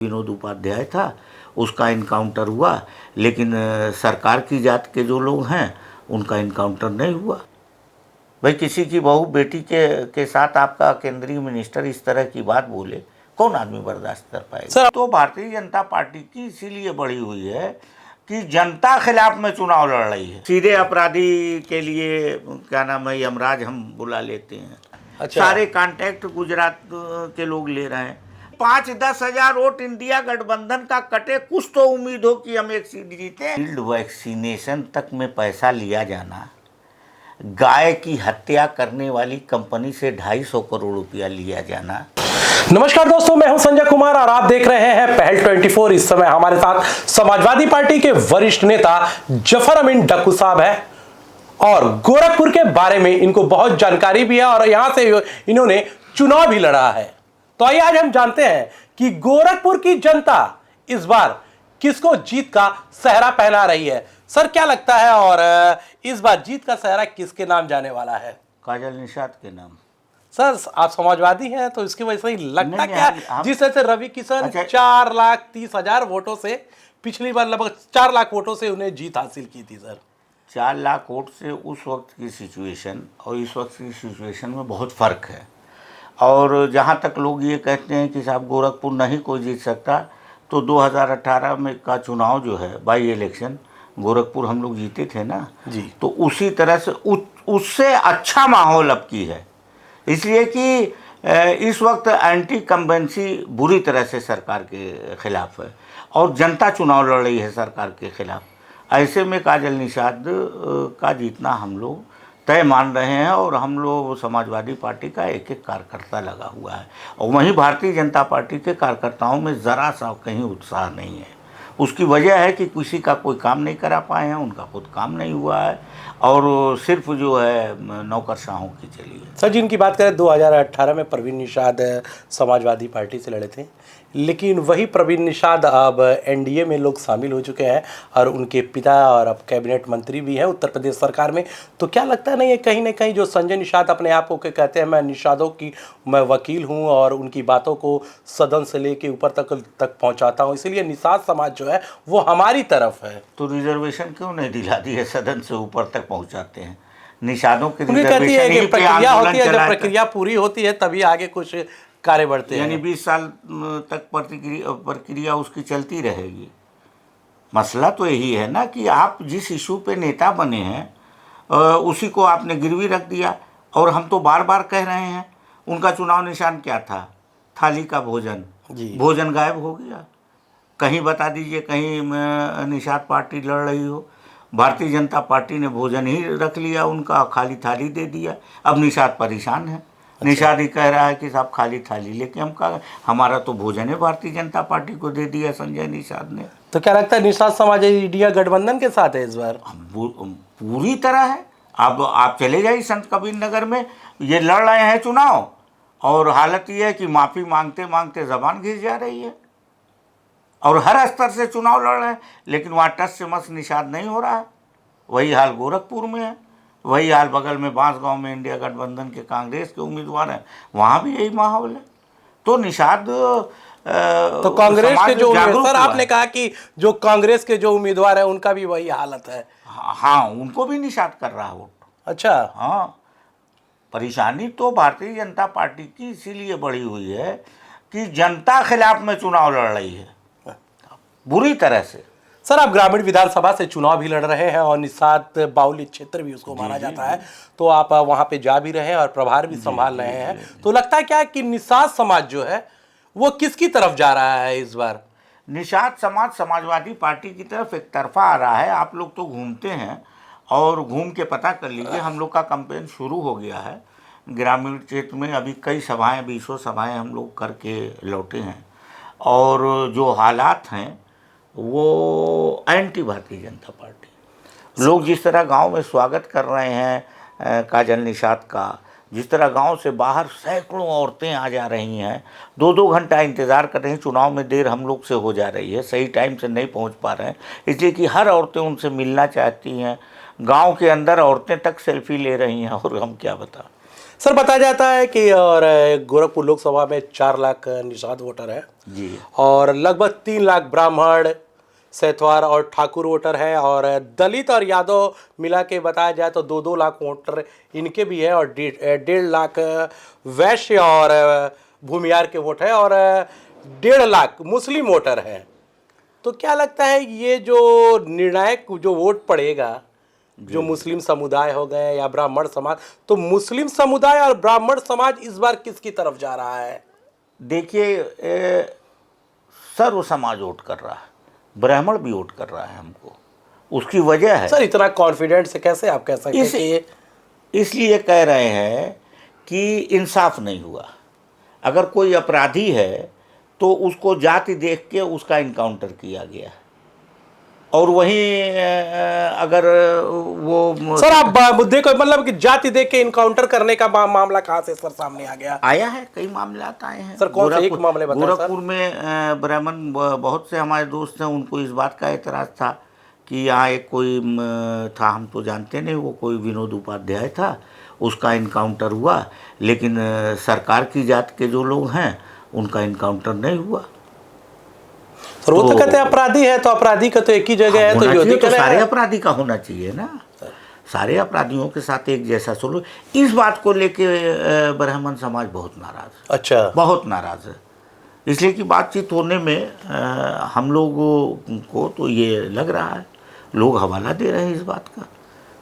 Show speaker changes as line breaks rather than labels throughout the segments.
विनोद उपाध्याय था, उसका इनकाउंटर हुआ, लेकिन सरकार की जात के जो लोग हैं उनका इनकाउंटर नहीं हुआ। भाई किसी की बहू बेटी के साथ आपका केंद्रीय मिनिस्टर इस तरह की बात बोले, कौन आदमी बर्दाश्त कर पाएगा। तो भारतीय जनता पार्टी की इसीलिए बढ़ी हुई है कि जनता खिलाफ में चुनाव लड़ रही है। सीधे अपराधी के लिए क्या नाम है, यमराज हम बुला लेते हैं। अच्छा। सारे कांटेक्ट गुजरात के लोग ले रहे हैं। 5-10 हजार वोट इंडिया गठबंधन का कटे, कुछ तो उम्मीद हो कि हम एक सीट जीते। फील्ड वैक्सीनेशन तक में पैसा लिया जाना, गाय की हत्या करने वाली कंपनी से 250 करोड़ रुपया लिया जाना।
नमस्कार दोस्तों, मैं हूं संजय कुमार और आप देख रहे हैं पहल 24। इस समय हमारे साथ समाजवादी पार्टी के वरिष्ठ नेता जफर अमीन डक्कू साहब हैं और गोरखपुर के बारे में इनको बहुत जानकारी भी है और यहां से इन्होंने चुनाव भी लड़ा है। तो आइए आज हम जानते हैं कि गोरखपुर की जनता इस बार किसको जीत का सेहरा पहना रही है। सर क्या लगता है और इस बार जीत का सेहरा किसके नाम जाने वाला है?
काजल निषाद के नाम।
सर आप समाजवादी हैं तो इसकी वजह से ही लगता क्या, जिस तरह से रवि किशन 4,30,000 वोटों से पिछली बार लगभग 4 लाख वोटों से उन्हें जीत हासिल की थी। सर
4 लाख वोट से उस वक्त की सिचुएशन और इस वक्त की सिचुएशन में बहुत फ़र्क है। और जहाँ तक लोग ये कहते हैं कि साहब गोरखपुर नहीं कोई जीत सकता, तो 2018 में का चुनाव जो है बाई इलेक्शन, गोरखपुर हम लोग जीते थे ना
जी,
तो उसी तरह से उससे अच्छा माहौल अब की है। इसलिए कि इस वक्त एंटी कंबेंसी बुरी तरह से सरकार के खिलाफ है और जनता चुनाव लड़ रही है सरकार के खिलाफ। ऐसे में काजल निषाद का जीतना हम लोग तय मान रहे हैं और हम लोग समाजवादी पार्टी का एक एक कार्यकर्ता लगा हुआ है। और वहीं भारतीय जनता पार्टी के कार्यकर्ताओं में ज़रा सा कहीं उत्साह नहीं है। उसकी वजह है कि किसी का कोई काम नहीं करा पाए हैं, उनका खुद काम नहीं हुआ है और सिर्फ जो है नौकरशाहों की चली है।
सर जिनकी बात करें 2018 में प्रवीण निषाद समाजवादी पार्टी से लड़े थे, लेकिन वही प्रवीण निषाद अब एनडीए में लोग शामिल हो चुके हैं और उनके पिता और अब कैबिनेट मंत्री भी हैं उत्तर प्रदेश सरकार में। तो क्या लगता नहीं है कहीं ना कहीं जो संजय निषाद अपने आप को कहते हैं मैं निषादों की मैं वकील हूं और उनकी बातों को सदन से लेके ऊपर तक पहुंचाता हूं, इसीलिए निषाद समाज जो है वो हमारी तरफ है।
तो रिजर्वेशन क्यों नहीं दिला दी है? सदन से ऊपर तक पहुँचाते हैं निषादों की
कहती है कि प्रक्रिया होती है, जब प्रक्रिया पूरी होती है तभी आगे कुछ कार्य बढ़ते हैं।
यानी 20 साल तक प्रक्रिया उसकी चलती रहेगी। मसला तो यही है ना कि आप जिस इशू पे नेता बने हैं उसी को आपने गिरवी रख दिया। और हम तो बार बार कह रहे हैं उनका चुनाव निशान क्या था? थाली का भोजन। भोजन गायब हो गया। कहीं बता दीजिए कहीं निषाद पार्टी लड़ रही हो, भारतीय जनता पार्टी ने भोजन ही रख लिया, उनका खाली थाली दे दिया। अब निषाद परेशान है। अच्छा। निषाद ही कह रहा है कि साहब खाली थाली लेके हम कहा हमारा तो भोजन है भारतीय जनता पार्टी को दे दिया संजय निषाद ने।
तो क्या लगता है निषाद समाज इंडिया गठबंधन के साथ है इस बार?
पूरी तरह है। अब आप चले जाइए संत कबीर नगर में, ये लड़ रहे हैं चुनाव और हालत ये है कि माफ़ी मांगते मांगते जबान घिस जा रही है और हर स्तर से चुनाव लड़ रहे हैं, लेकिन वहाँ टस से मस निषाद नहीं हो रहा है। वही हाल गोरखपुर में है, वही हाल बगल में बांसगांव में इंडिया गठबंधन के कांग्रेस के उम्मीदवार हैं, वहाँ भी यही माहौल है। तो निषाद
तो कांग्रेस के जो सर आपने कहा कि जो कांग्रेस के जो उम्मीदवार हैं उनका भी वही हालत है।
हाँ, उनको भी निषाद कर रहा है वोट। अच्छा। हाँ, परेशानी तो भारतीय जनता पार्टी की इसीलिए बढ़ी हुई है कि जनता खिलाफ में चुनाव लड़ रही है बुरी तरह से।
सर आप ग्रामीण विधानसभा से चुनाव भी लड़ रहे हैं और निषाद बाहुल्य क्षेत्र भी उसको माना जाता है, तो आप वहां पे जा भी रहे हैं और प्रभार भी संभाल रहे हैं। तो लगता है क्या कि निषाद समाज जो है वो किसकी तरफ जा रहा है इस बार?
निषाद समाज समाजवादी पार्टी की तरफ एक तरफा आ रहा है। आप लोग तो घूमते हैं और घूम के पता कर लीजिए, हम लोग का कैंपेन शुरू हो गया है ग्रामीण क्षेत्र में। अभी कई सभाएं 20 सभाएं हम लोग करके लौटे हैं और जो हालात हैं वो एंटी भारतीय जनता पार्टी। लोग जिस तरह गांव में स्वागत कर रहे हैं काजल निषाद का, जिस तरह गांव से बाहर सैकड़ों औरतें आ जा रही हैं, 2-2 घंटा इंतज़ार कर रही हैं। चुनाव में देर हम लोग से हो जा रही है, सही टाइम से नहीं पहुंच पा रहे हैं, इसलिए कि हर औरतें उनसे मिलना चाहती हैं। गांव के अंदर औरतें तक सेल्फी ले रही हैं और हम क्या बता।
सर बताया जाता है कि और गोरखपुर लोकसभा में 4 लाख निषाद वोटर है
जी।
और लगभग 3 लाख ब्राह्मण, सेतवार और ठाकुर वोटर है और दलित और यादव मिला के बताया जाए तो 2-2 लाख वोटर इनके भी है और 1.5 लाख वैश्य और भूमियार के वोट है और 1.5 लाख मुस्लिम वोटर है। तो क्या लगता है ये जो निर्णायक जो वोट पड़ेगा, जो मुस्लिम समुदाय हो गए या ब्राह्मण समाज, तो मुस्लिम समुदाय और ब्राह्मण समाज इस बार किसकी तरफ जा रहा है?
देखिए, सर्व समाज वोट कर रहा है, ब्राह्मण भी वोट कर रहा है हमको। उसकी वजह है
सर इतना कॉन्फिडेंट से कैसे आप कह सकते हैं कि
इसलिए कह रहे हैं कि इंसाफ नहीं हुआ। अगर कोई अपराधी है तो उसको जाति देख के उसका इनकाउंटर किया गया, और वहीं अगर वो
सर आप मुद्दे को मतलब कि जाति देख के इनकाउंटर करने का मामला कहाँ से सर सामने आ गया?
आया है, कई मामले आए हैं
सर। कौन से एक मामले बताएं सर?
गोरखपुर में ब्राह्मण बहुत से हमारे दोस्त हैं, उनको इस बात का एतराज़ था कि यहाँ एक कोई था, हम तो जानते नहीं, वो कोई विनोद उपाध्याय था, उसका इनकाउंटर हुआ, लेकिन सरकार की जात के जो लोग हैं उनका इनकाउंटर नहीं हुआ।
सर वो तो कहते हैं अपराधी है तो अपराधी का तो एक ही जगह है, तो
होना तो सारे अपराधी का होना चाहिए ना, सारे अपराधियों के साथ एक जैसा सलूक। इस बात को लेके ब्राह्मण समाज बहुत नाराज है।
अच्छा,
बहुत नाराज है, इसलिए कि बातचीत होने में हम लोगों को तो ये लग रहा है, लोग हवाला दे रहे हैं इस बात का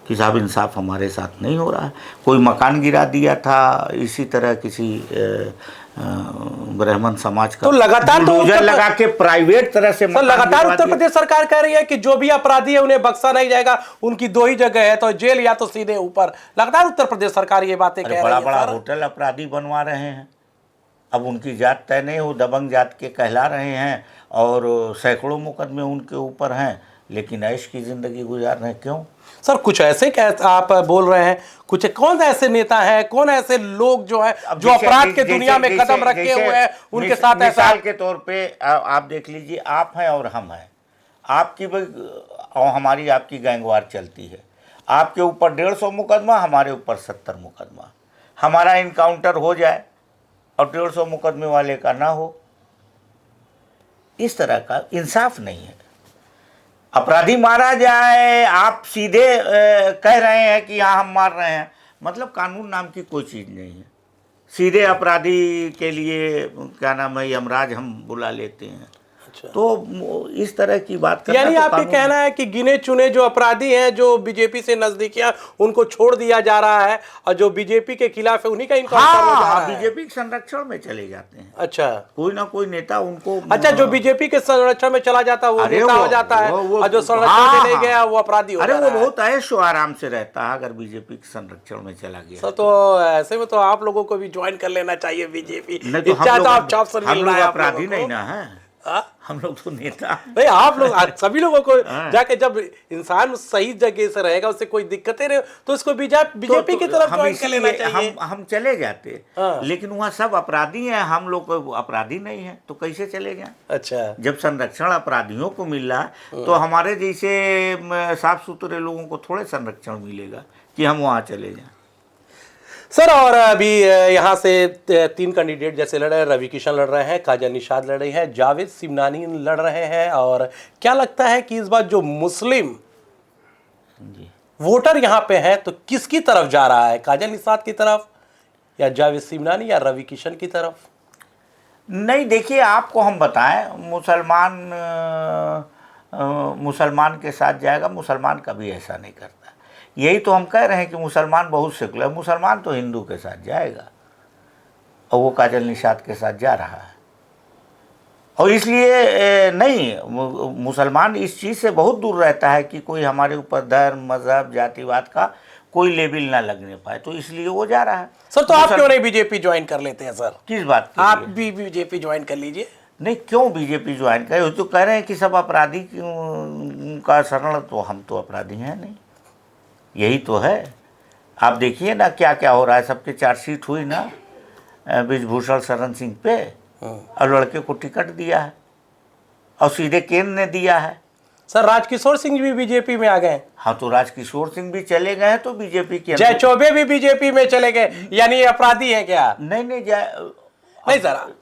कि साहब इंसाफ हमारे साथ नहीं हो रहा है। कोई मकान गिरा दिया था इसी तरह किसी ब्राह्मण समाज का,
तो लगातार
बुलडोजर लगा के प्राइवेट तरह से
सर लगातार उत्तर प्रदेश सरकार कह रही है कि जो भी अपराधी है उन्हें बख्शा नहीं जाएगा, उनकी 2 ही जगह है, तो जेल या तो सीधे ऊपर। लगातार उत्तर प्रदेश सरकार ये बातें कह रही है।
बड़ा बड़ा होटल अपराधी बनवा रहे हैं, अब उनकी जात तय नहीं, वो दबंग जात के कहला रहे हैं और सैकड़ों मुकदमे उनके ऊपर हैं, लेकिन ऐश की ज़िंदगी गुजार रहे हैं। क्यों
सर? कुछ ऐसे आप बोल रहे हैं, कुछ कौन ऐसे नेता हैं, कौन ऐसे लोग जो है जो अपराध के दुनिया में कदम रखे हुए हैं उनके साथ ऐसा?
मिसाल के तौर पे आप देख लीजिए, आप हैं और हम हैं, आपकी और हमारी आपकी गैंगवार चलती है, आपके ऊपर 150 मुकदमा, हमारे ऊपर 70 मुकदमा, हमारा इनकाउंटर हो जाए और 150 मुकदमे वाले का ना हो, इस तरह का इंसाफ नहीं है। अपराधी मारा जाए, आप सीधे कह रहे हैं कि यहाँ हम मार रहे हैं, मतलब कानून नाम की कोई चीज़ नहीं है। सीधे अपराधी के लिए क्या नाम है, यमराज हम बुला लेते हैं। अच्छा। तो इस तरह की बात करना,
यानी
तो
आप ये कहना है कि गिने चुने जो अपराधी हैं जो बीजेपी से नजदीकियां, उनको छोड़ दिया जा रहा है और जो बीजेपी के खिलाफ है उन्हीं का इनकाउंटर हो जा रहा है।
बीजेपी के संरक्षण में चले जाते हैं।
अच्छा,
कोई ना कोई नेता उनको,
अच्छा, जो बीजेपी के संरक्षण में चला जाता है वो नेता हो जाता है, और जो संरक्षण में नहीं गया वो अपराधी हो जाता है।
अरे वो बहुत ऐशो आराम से रहता है अगर बीजेपी के संरक्षण में चला गया।
सर तो ऐसे में तो आप लोगों को भी ज्वाइन कर लेना चाहिए बीजेपी।
हम लोग अपराधी नहीं ना है, हम लोग तो नेता
नहीं, आप लोग सभी लोगों को जाके, जब इंसान सही जगह से रहेगा उससे कोई दिक्कतें नहीं, तो इसको बीजेपी की तरफ ज्वाइन कर लेना चाहिए।
हम चले जाते, लेकिन वहाँ सब अपराधी हैं, हम लोग अपराधी नहीं हैं, तो कैसे चले जाएं? अच्छा, जब संरक्षण अपराधियों को मिल रहा है तो हमारे जैसे साफ सुथरे लोगों को थोड़े संरक्षण मिलेगा कि हम वहाँ चले जाएं।
सर और अभी यहाँ से 3 कैंडिडेट जैसे लड़ रहे हैं, रवि किशन लड़ रहे हैं, काजल निषाद लड़ रही हैं, जावेद सिमनानी लड़ रहे हैं, और क्या लगता है कि इस बार जो मुस्लिम वोटर यहाँ पे हैं तो किसकी तरफ जा रहा है, काजल निषाद की तरफ या जावेद सिमनानी या रवि किशन की तरफ?
नहीं, देखिए आपको हम बताएं, मुसलमान के साथ जाएगा, मुसलमान कभी ऐसा नहीं करता। यही तो हम कह रहे हैं कि मुसलमान बहुत सेकुलर, मुसलमान तो हिंदू के साथ जाएगा, और वो काजल निषाद के साथ जा रहा है। और इसलिए नहीं, मुसलमान इस चीज़ से बहुत दूर रहता है कि कोई हमारे ऊपर धर्म, मजहब, जातिवाद का कोई लेबल ना लगने पाए, तो इसलिए वो जा रहा है।
सर तो आप क्यों नहीं बीजेपी ज्वाइन कर लेते हैं सर?
किस बात की?
आप भी बीजेपी ज्वाइन कर लीजिए।
नहीं, क्यों बीजेपी ज्वाइन करे? तो कह रहे हैं कि सब अपराधी का शरण, तो हम तो अपराधी हैं नहीं, यही तो है। आप देखिए ना क्या क्या हो रहा है, सबके चार्जशीट हुई ना ब्रिजभूषण शरण सिंह पे, और लड़के को टिकट दिया है और सीधे केंद्र ने दिया है।
सर राजकिशोर सिंह भी बीजेपी में आ गए।
हाँ, तो राजकिशोर सिंह भी चले गए हैं तो बीजेपी के
जय चौबे भी बीजेपी में चले गए, यानी ये अपराधी हैं क्या?
नहीं
नहीं सर,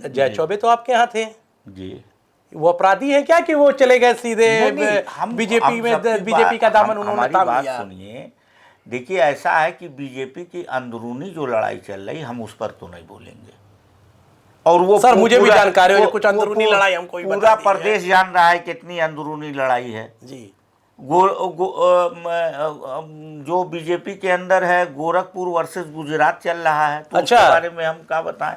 जय चौबे तो आपके यहाँ थे
जी।
वो अपराधी हैं क्या कि वो चले गए सीधे बीजेपी में? बीजेपी का दामन उन्होंने थाम लिया।
सुनिए, देखिए ऐसा है कि बीजेपी की अंदरूनी जो लड़ाई चल रही, हम उस पर तो नहीं बोलेंगे। और वो
सर मुझे भी जानकारी है कुछ अंदरूनी लड़ाई हमको ही
पूरा प्रदेश जान रहा है कितनी अंदरूनी लड़ाई है
जी।
जो बीजेपी के अंदर है, गोरखपुर वर्सेस गुजरात चल रहा है, तो
अच्छा।
उसके बारे में हम क्या बताएं?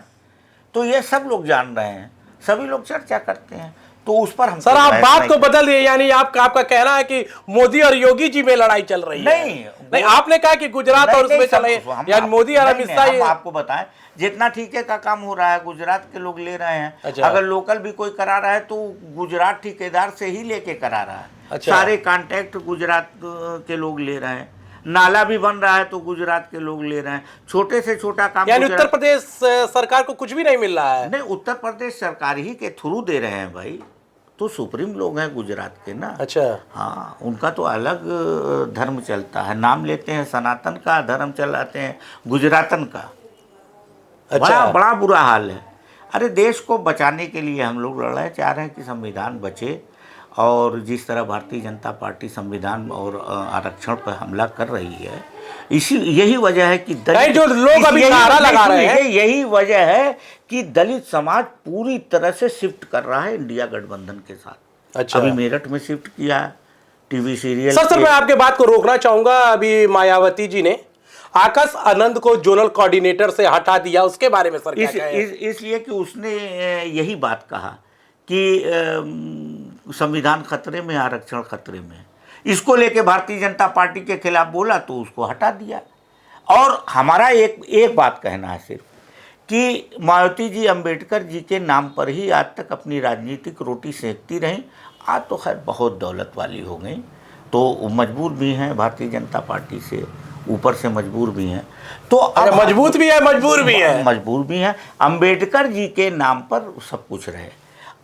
तो ये सब लोग जान रहे हैं, सभी लोग चर्चा करते हैं, तो उस पर हम
सर आप बात को बदल दिए, यानी आपका कहना है कि मोदी और योगी जी में लड़ाई चल रही है। नहीं, आपने कहा कि गुजरात और उसमें चल रही है, यानी मोदी और अमित शाह।
हम आपको बताएं, जितना ठेके का काम हो रहा है गुजरात के लोग ले रहे हैं।
अच्छा।
अगर लोकल भी कोई करा रहा है तो गुजरात ठेकेदार से ही लेके करा रहा है।
अच्छा।
सारे कॉन्ट्रैक्ट गुजरात के लोग ले रहे हैं। नाला भी बन रहा है तो गुजरात के लोग ले रहे हैं। छोटे से छोटा काम,
यानी उत्तर प्रदेश सरकार को कुछ भी नहीं मिल रहा है?
नहीं, उत्तर प्रदेश सरकार ही के थ्रू दे रहे हैं भाई, तो सुप्रीम लोग हैं गुजरात के ना।
अच्छा।
हाँ, उनका तो अलग धर्म चलता है, नाम लेते हैं सनातन का, धर्म चलाते हैं गुजरातन का।
अच्छा।
बड़ा बुरा हाल है। अरे देश को बचाने के लिए हम लोग लड़ रहे हैं, चाह रहे हैं कि संविधान बचे। और जिस तरह भारतीय जनता पार्टी संविधान और आरक्षण पर हमला कर रही है, यही वजह है कि
जो लोग अभी नारा लगा रहे हैं,
यही वजह है कि दलित समाज पूरी तरह से शिफ्ट कर रहा है इंडिया गठबंधन के साथ।
अच्छा।
अभी मेरठ में शिफ्ट किया है टीवी सीरियल।
सर मैं आपके बात को रोकना चाहूंगा। अभी मायावती जी ने आकाश आनंद को जोनल कोऑर्डिनेटर से हटा दिया, उसके बारे में सर क्या कहें?
इसलिए कि उसने यही बात कहा कि संविधान खतरे में, आरक्षण खतरे में। इसको लेके भारतीय जनता पार्टी के खिलाफ बोला तो उसको हटा दिया। और हमारा एक बात कहना है सिर्फ कि मायावती जी अंबेडकर जी के नाम पर ही आज तक अपनी राजनीतिक रोटी सेकती रहीं। आज तो खैर बहुत दौलत वाली हो गई, तो मजबूर भी हैं भारतीय जनता पार्टी से, ऊपर से मजबूर भी हैं। तो अब
मजबूत भी है, मजबूर भी है।
मजबूर भी हैं। अंबेडकर जी के नाम पर सब कुछ रहे।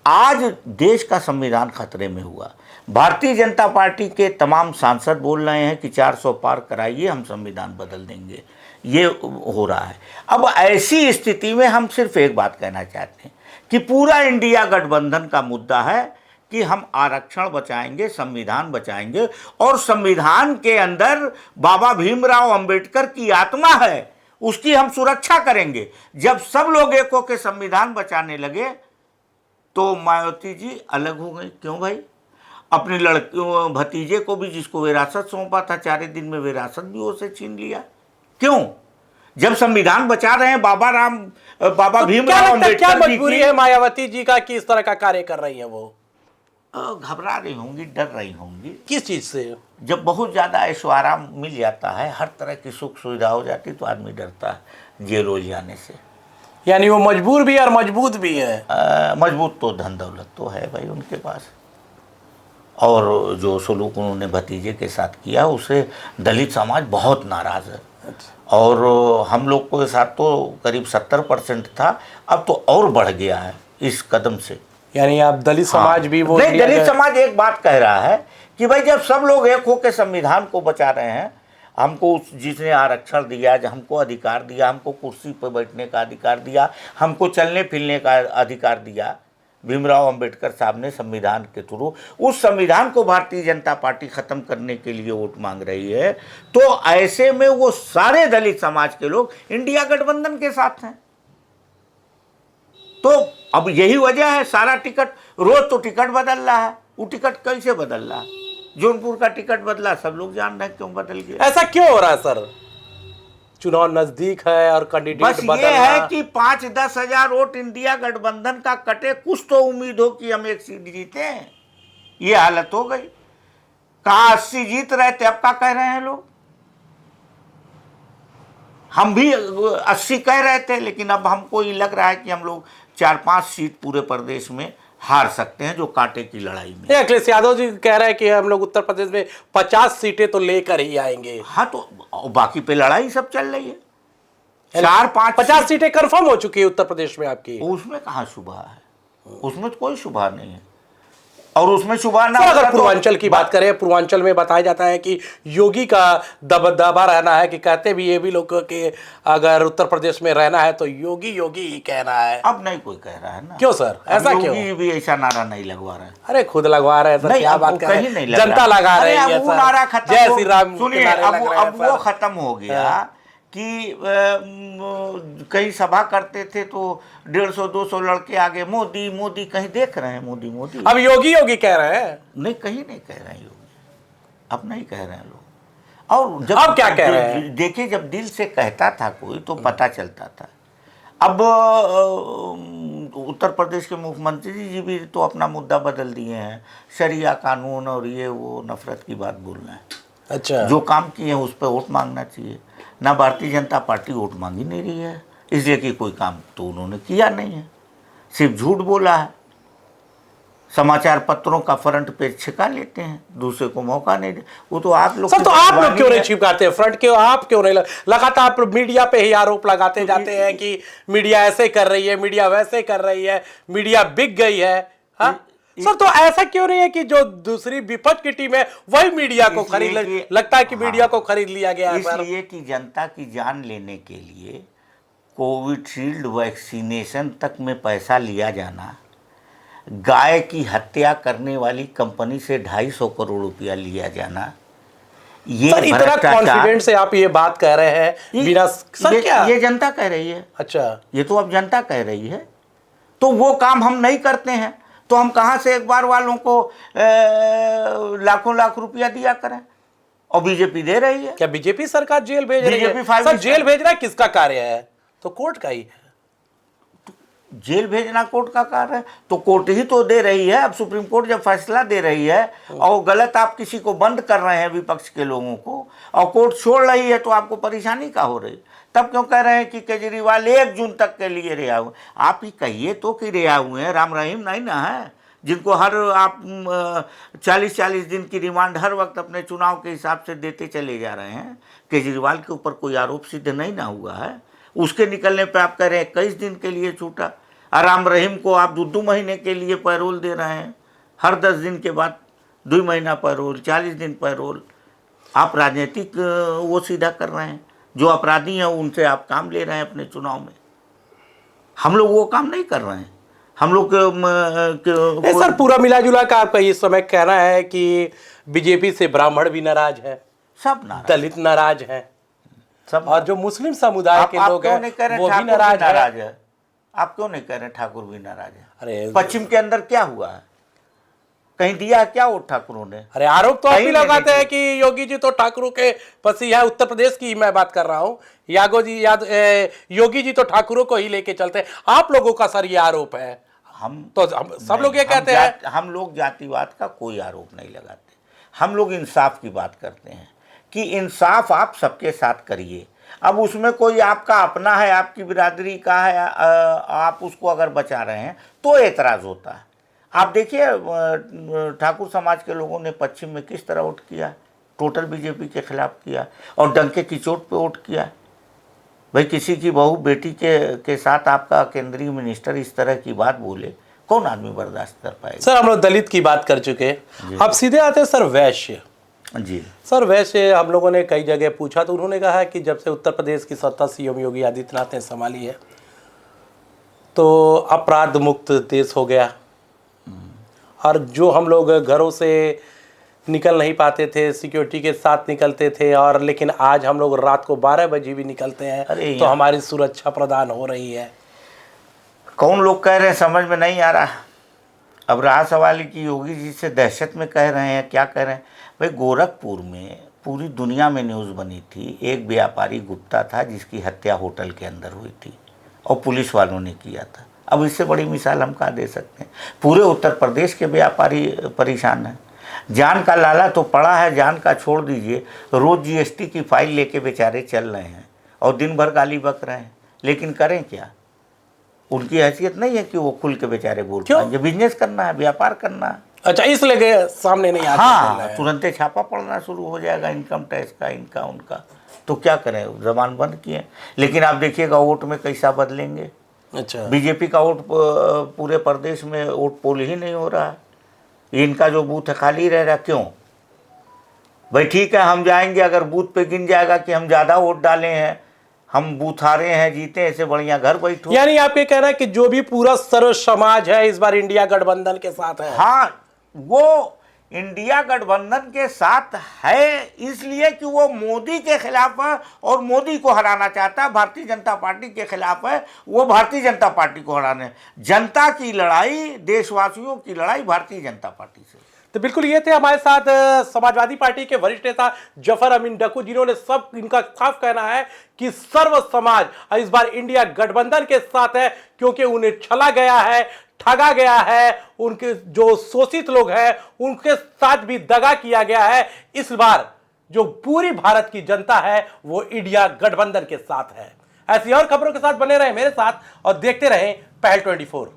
आज देश का संविधान खतरे में हुआ। भारतीय जनता पार्टी के तमाम सांसद बोल रहे हैं कि 400 पार कराइए, हम संविधान बदल देंगे। ये हो रहा है। अब ऐसी स्थिति में हम सिर्फ एक बात कहना चाहते हैं कि पूरा इंडिया गठबंधन का मुद्दा है कि हम आरक्षण बचाएंगे, संविधान बचाएंगे, और संविधान के अंदर बाबा भीमराव अंबेडकर की आत्मा है, उसकी हम सुरक्षा करेंगे। जब सब लोग एक होकर संविधान बचाने लगे तो मायावती जी अलग हो गई। क्यों भाई? अपने भतीजे को भी, जिसको विरासत सौंपा था, 4 दिन में विरासत भी उसे छीन लिया। क्यों? जब संविधान बचा रहे हैं बाबा भीमराव अंबेडकर।
क्या मजबूरी है मायावती जी का कि इस तरह का कार्य कर रही है? वो
घबरा रही होंगी, डर रही होंगी।
किस चीज से?
जब बहुत ज्यादा ऐशो आराम मिल जाता है, हर तरह की सुख सुविधा हो जाती, तो आदमी डरता है जेल हो जाने से।
यानी वो मजबूर भी है और मजबूत भी है।
मजबूत तो धन दौलत तो है भाई उनके पास, और जो सलूक उन्होंने भतीजे के साथ किया उससे दलित समाज बहुत नाराज है। अच्छा। और हम लोग के साथ तो करीब 70% था, अब तो और बढ़ गया है इस कदम से।
यानी आप दलित समाज भी वो
नहीं, दलित समाज एक बात कह रहा है कि भाई जब सब लोग एक होकर संविधान को बचा रहे हैं, हमको जिसने आरक्षण दिया, हमको अधिकार दिया, हमको कुर्सी पर बैठने का अधिकार दिया, हमको चलने फिरने का अधिकार दिया भीमराव अंबेडकर साहब ने संविधान के थ्रू, उस संविधान को भारतीय जनता पार्टी खत्म करने के लिए वोट मांग रही है। तो ऐसे में वो सारे दलित समाज के लोग इंडिया गठबंधन के साथ हैं। तो अब यही वजह है, सारा टिकट, रोज तो टिकट बदल रहा है। वो टिकट कैसे बदल रहा है? जौनपुर का टिकट बदला, सब लोग जान रहे हैं क्यों बदल गया।
ऐसा क्यों हो रहा है सर? चुनाव नजदीक है और कैंडिडेट
बस ये है कि 5-10 हजार वोट इंडिया गठबंधन का कटे, कुछ तो उम्मीद हो कि हम एक सीट जीते। ये हालत हो गई। कहा 80 जीत रहे थे, अब क्या कह रहे हैं लोग? हम भी 80 कह रहे थे, लेकिन अब हमको ये लग रहा है कि हम लोग 4-5 सीट पूरे प्रदेश में हार सकते हैं, जो कांटे की लड़ाई में।
अखिलेश यादव जी कह रहे हैं कि हम लोग उत्तर प्रदेश में 50 सीटें तो लेकर ही आएंगे।
हाँ, तो बाकी पे लड़ाई सब चल रही है। 4-5
50 सीटें कंफर्म हो चुकी है उत्तर प्रदेश में आपकी।
उसमें कहाँ शुबह है? उसमें तो कोई शुबह नहीं है। और उसमें शुबा ना
सर,
होगा
अगर
तो
पूर्वांचल की बात करें, पूर्वांचल में बताया जाता है कि योगी का दबदबा रहना है, कि कहते भी ये भी लोग कि अगर उत्तर प्रदेश में रहना है तो योगी योगी ही कहना है।
अब नहीं कोई कह रहा है ना।
क्यों सर,
अब
ऐसा क्यों?
योगी भी ऐसा नारा नहीं लगवा रहा है।
अरे खुद लगवा रहे हैं सर,
नहीं,
क्या
अब
बात
वो
कर रहे
कहीं नहीं
हैं,
लग
जनता
रहा।
लगा रही
अरे
है
अब वो
सर।
नारा खत्म
जय
हो,
श्री राम के
सुनिए,
नारे लग रहे हैं
अब वो
सर।
खत्म हो गया कि कहीं सभा करते थे तो 150-200 लड़के आगे मोदी मोदी, कहीं देख रहे हैं मोदी मोदी?
अब योगी योगी कह रहे हैं।
नहीं, कहीं नहीं कह रहे हैं योगी, अब नहीं कह रहे हैं लोग। और जब
अब क्या कह रहे हैं?
देखिए, जब दिल से कहता था कोई तो पता चलता था। अब उत्तर प्रदेश के मुख्यमंत्री जी भी तो अपना मुद्दा बदल दिए हैं, शरिया कानून और ये वो नफरत की बात बोल रहे हैं।
अच्छा,
जो काम किए हैं उस पर वोट मांगना चाहिए ना। भारतीय जनता पार्टी वोट मांग ही नहीं रही है, इसलिए कि कोई काम तो उन्होंने किया नहीं है, सिर्फ झूठ बोला है। समाचार पत्रों का फ्रंट पेज छिपा लेते हैं, दूसरे को मौका नहीं दे। वो तो आप लोग
सर, तो आप लोग क्यों नहीं छिपाते फ्रंट के? आप क्यों नहीं लगातार आप मीडिया पे ही आरोप लगाते जाते हैं कि मीडिया ऐसे कर रही है, मीडिया वैसे कर रही है, मीडिया बिक गई है। हाँ सर, तो ऐसा क्यों नहीं है कि जो दूसरी विपक्ष की टीम है वही मीडिया को खरीद लगता है कि मीडिया को खरीद लिया गया है?
इसलिए कि जनता की जान लेने के लिए कोविशील्ड वैक्सीनेशन तक में पैसा लिया जाना, गाय की हत्या करने वाली कंपनी से 250 करोड़ रुपया लिया जाना, ये
सर इतना कॉन्फिडेंट से आप ये बात कह रहे हैं बिना सर क्या?
ये जनता कह रही है।
अच्छा,
ये तो अब जनता कह रही है, तो वो काम हम नहीं करते हैं तो हम कहां से एक बार वालों को लाखों लाख रुपया दिया करें? और बीजेपी दे रही है।
क्या बीजेपी सरकार जेल भेज रही है?
बीजेपी
सर जेल भेजना किसका कार्य है? तो कोर्ट का ही है।
जेल भेजना कोर्ट का कार्य है, तो कोर्ट ही तो दे रही है। अब सुप्रीम कोर्ट जब फैसला दे रही है और गलत आप किसी को बंद कर रहे हैं विपक्ष के लोगों को, और कोर्ट छोड़ रही है, तो आपको परेशानी का हो रही? तब क्यों कह रहे हैं कि केजरीवाल 1 जून तक के लिए रिहा हुए? आप ही कहिए तो कि रिहा हुए हैं, राम रहीम नहीं ना है, जिनको हर आप 40-40 दिन की रिमांड हर वक्त अपने चुनाव के हिसाब से देते चले जा रहे हैं। केजरीवाल के ऊपर कोई आरोप सिद्ध नहीं ना हुआ है, उसके निकलने पर आप कह रहे हैं 21 दिन के लिए छूटा। और राम रहीम को आप 2 महीने के लिए पैरोल दे रहे हैं, हर 10 दिन के बाद 2 महीना पैरोल, 40 दिन पैरोल। आप राजनीतिक वो सीधा कर रहे हैं, जो अपराधी हैं उनसे आप काम ले रहे हैं अपने चुनाव में। हम लोग वो काम नहीं कर रहे हैं। हम लोग
सर पूरा मिला जुला का आपका इस समय कहना है कि बीजेपी से ब्राह्मण भी नाराज है,
सब नाराज,
दलित नाराज है,
सब,
और जो मुस्लिम समुदाय के लोग हैं वो भी नाराज है।
आप क्यों नहीं कह रहे ठाकुर भी नाराज है?
अरे
पश्चिम के अंदर क्या हुआ है? कहीं दिया है क्या वोट ठाकुरों ने?
अरे आरोप तो आप भी लगाते हैं कि योगी जी तो ठाकुरों के पसी है। उत्तर प्रदेश की मैं बात कर रहा हूँ। योगी जी तो ठाकुरों को ही लेके चलते हैं। आप लोगों का सर ये आरोप है। हम सब लोग ये कहते हैं।
हम लोग जातिवाद का कोई आरोप नहीं लगाते, हम लोग इंसाफ की बात करते हैं कि इंसाफ आप सबके साथ करिए। अब उसमें कोई आपका अपना है, आपकी बिरादरी का है, आप उसको अगर बचा रहे हैं तो एतराज़ होता है। आप देखिए ठाकुर समाज के लोगों ने पश्चिम में किस तरह वोट किया, टोटल बीजेपी के खिलाफ किया और डंके की चोट पे वोट किया। भाई किसी की बहू बेटी के साथ आपका केंद्रीय मिनिस्टर इस तरह की बात बोले, कौन आदमी बर्दाश्त कर पाएगा?
सर हम लोग दलित की बात कर चुके हैं, अब सीधे आते हैं सर वैश्य
जी।
सर वैसे हम लोगों ने कई जगह पूछा तो उन्होंने कहा कि जब से उत्तर प्रदेश की सत्ता सीएम योगी आदित्यनाथ ने संभाली है तो अपराध मुक्त देश हो गया, और जो हम लोग घरों से निकल नहीं पाते थे, सिक्योरिटी के साथ निकलते थे, और लेकिन आज हम लोग रात को 12 बजे भी निकलते हैं तो हमारी सुरक्षा प्रदान हो रही है।
कौन लोग कह रहे हैं समझ में नहीं आ रहा। अब रहा सवाल कि योगी जी से दहशत में कह रहे हैं, क्या कह रहे हैं? भाई गोरखपुर में पूरी दुनिया में न्यूज़ बनी थी, एक व्यापारी गुप्ता था जिसकी हत्या होटल के अंदर हुई थी और पुलिस वालों ने किया था। अब इससे बड़ी मिसाल हम कहाँ दे सकते हैं? पूरे उत्तर प्रदेश के व्यापारी परेशान हैं, जान का लाला तो पड़ा है, जान का छोड़ दीजिए, रोज़ जीएसटी की फाइल लेके बेचारे चल रहे हैं और दिन भर गाली बक रहे हैं, लेकिन करें क्या? उनकी हैसियत नहीं है कि वो खुल के बेचारे बोल पाएंगे। बिजनेस करना है, व्यापार करना है।
अच्छा इसलिए सामने नहीं आता।
हाँ, तुरंत छापा पड़ना शुरू हो जाएगा इनकम टैक्स का, इनका उनका। तो क्या करें, जबान बंद किए। लेकिन आप देखिएगा वोट में कैसा बदलेंगे।
अच्छा,
बीजेपी का वोट पूरे प्रदेश में वोट पोल ही नहीं हो रहा है, इनका जो बूथ है खाली रह रहा, क्यों भाई? ठीक है, हम जाएंगे, अगर बूथ पे गिन जाएगा कि हम ज़्यादा वोट डाले हैं, हम बूथ हारे हैं, जीते, ऐसे बढ़िया घर बैठो।
यानी आप ये कह रहे हैं कि जो भी पूरा सर्व समाज है इस बार इंडिया गठबंधन के साथ है।
हाँ, वो इंडिया गठबंधन के साथ है इसलिए कि वो मोदी के खिलाफ है और मोदी को हराना चाहता है। भारतीय जनता पार्टी के खिलाफ है, वो भारतीय जनता पार्टी को हराने। जनता की लड़ाई, देशवासियों की लड़ाई भारतीय जनता पार्टी से।
तो बिल्कुल ये थे हमारे साथ समाजवादी पार्टी के वरिष्ठ नेता जफर अमीन डक्कू, जिन्होंने सब इनका साफ कहना है कि सर्व समाज इस बार इंडिया गठबंधन के साथ है, क्योंकि उन्हें छला गया है, ठगा गया है, उनके जो शोषित लोग हैं उनके साथ भी दगा किया गया है। इस बार जो पूरी भारत की जनता है वो इंडिया गठबंधन के साथ है। ऐसी और खबरों के साथ बने रहे मेरे साथ और देखते रहें पहल 24।